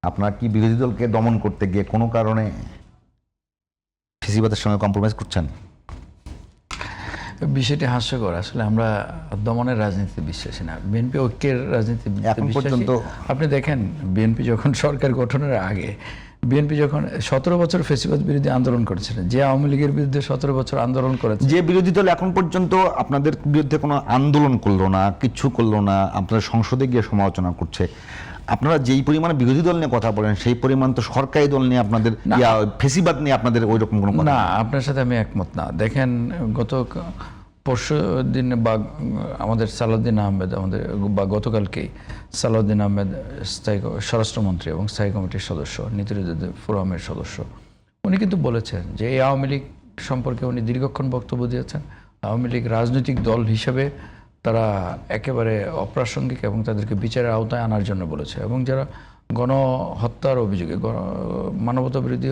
আপনার কি বিরোধী দলকে দমন করতে গিয়ে কোনো কারণে ফেসিবাদের সঙ্গে কম্প্রোমাইজ করছেন? বিষয়টি হাস্যকর। আসলে আমরা দমনের রাজনীতিতে বিশ্বাসী না, বিএনপি ঐক্যের রাজনীতি এখন পর্যন্ত আপনি দেখেন বিএনপি যখন সরকার গঠনের আগে বিএনপি যখন 17 বছর ফেসিবাদ বিরোধী আন্দোলন করেছিলেন, যে আওয়ামী লীগের বিরুদ্ধে 17 বছর আন্দোলন করেছে, যে বিরোধী দল এখন পর্যন্ত আপনাদের বিরুদ্ধে কোনো আন্দোলন করলো না, কিচ্ছু করলো না, আপনাদের সংসদে গিয়ে সমালোচনা করছে, আপনারা যেই পরিমাণে বিরোধী দল নিয়ে কথা বলেন সেই পরিমাণ তো সরকারি দল নিয়ে আপনাদের ফেসিবাদ নিয়ে আপনাদের ওই রকম কোনো না, আপনার সাথে আমি একমত না। দেখেন গত পরশু দিন বা আমাদের সালাউদ্দিন আহমেদ বা গতকালকেই সালাউদ্দিন আহমেদ স্থায়ী স্বরাষ্ট্রমন্ত্রী এবং স্থায়ী কমিটির সদস্য, নীতি ফোরামের সদস্য, উনি কিন্তু বলেছেন যে এই আওয়ামী লীগ সম্পর্কে উনি দীর্ঘক্ষণ বক্তব্য দিয়েছেন। আওয়ামী লীগ রাজনৈতিক দল হিসেবে তারা একেবারে অপ্রাসঙ্গিক এবং তাদেরকে বিচারের আওতায় আনার জন্য বলেছে, এবং যারা গণহত্যার অভিযোগে মানবতা বিরোধী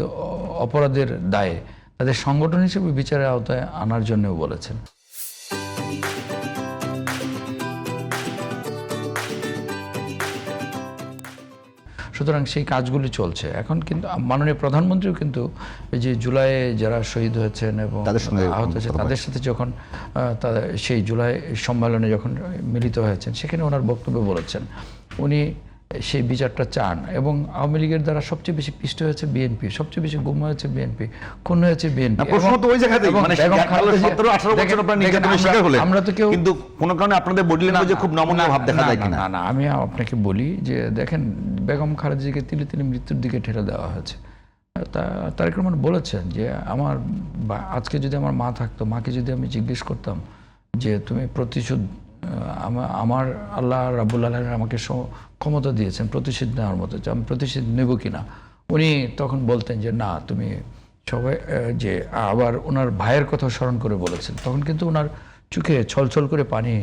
অপরাধের দায়ে তাদের সংগঠন হিসেবে বিচারের আওতায় আনার জন্যও বলেছেন। সুতরাং সেই কাজগুলি চলছে এখন। কিন্তু মাননীয় প্রধানমন্ত্রীও কিন্তু এই যে জুলাইয়ে যারা শহীদ হয়েছেন এবং আহত হয়েছে তাদের সাথে যখন সেই জুলাই সম্মেলনে যখন মিলিত হয়েছেন, সেখানে ওনার বক্তব্যে বলেছেন উনি সেই বিচারটা চান, এবং আওয়ামী লীগের দ্বারা সবচেয়ে বেশি পিষ্ট হয়েছে বিএনপি, সবচেয়ে বেশি গুম হয়েছে বিএনপি, খুন হয়েছে বিএনপি। আমরা তো কেউ কিন্তু কোনো কারণে আপনাদের বডি ল্যাঙ্গুয়েজে খুব নমনীয় ভাব দেখা যায় কিনা? না, আমি আপনাকে বলি যে দেখেন বেগম খালেদা জিয়াকে তিলে তিলে মৃত্যুর দিকে ঠেলে দেওয়া হয়েছে। তারেক রহমান বলেছেন যে আমার আজকে যদি আমার মা থাকতো, মাকে যদি আমি জিজ্ঞেস করতাম যে তুমি প্রতিশোধ, আমার আল্লাহ রাব্বুল আলামিন আমাকে ক্ষমতা দিয়েছেন প্রতিশোধ নেওয়ার মতো, যে আমি প্রতিশোধ নেব কিনা, উনি তখন বলতেন যে না তুমি সবাই, যে আবার ওনার ভাইয়ের কথা স্মরণ করে বলেছেন, তখন কিন্তু ওনার চোখে ছলছল করে পানি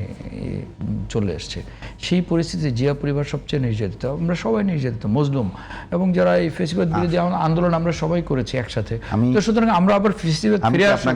চলে এসছে। সেই পরিস্থিতিতে জিয়া পরিবার সবচেয়ে নির্যাতিত, আমরা সবাই নির্যাতিত, মজলুম, এবং যারা এই ফেসিবাদ বিরোধী আন্দোলন আমরা সবাই করেছি একসাথে। তো সুতরাং আমরা আবার ফেসিবাদ ফিরে আসি।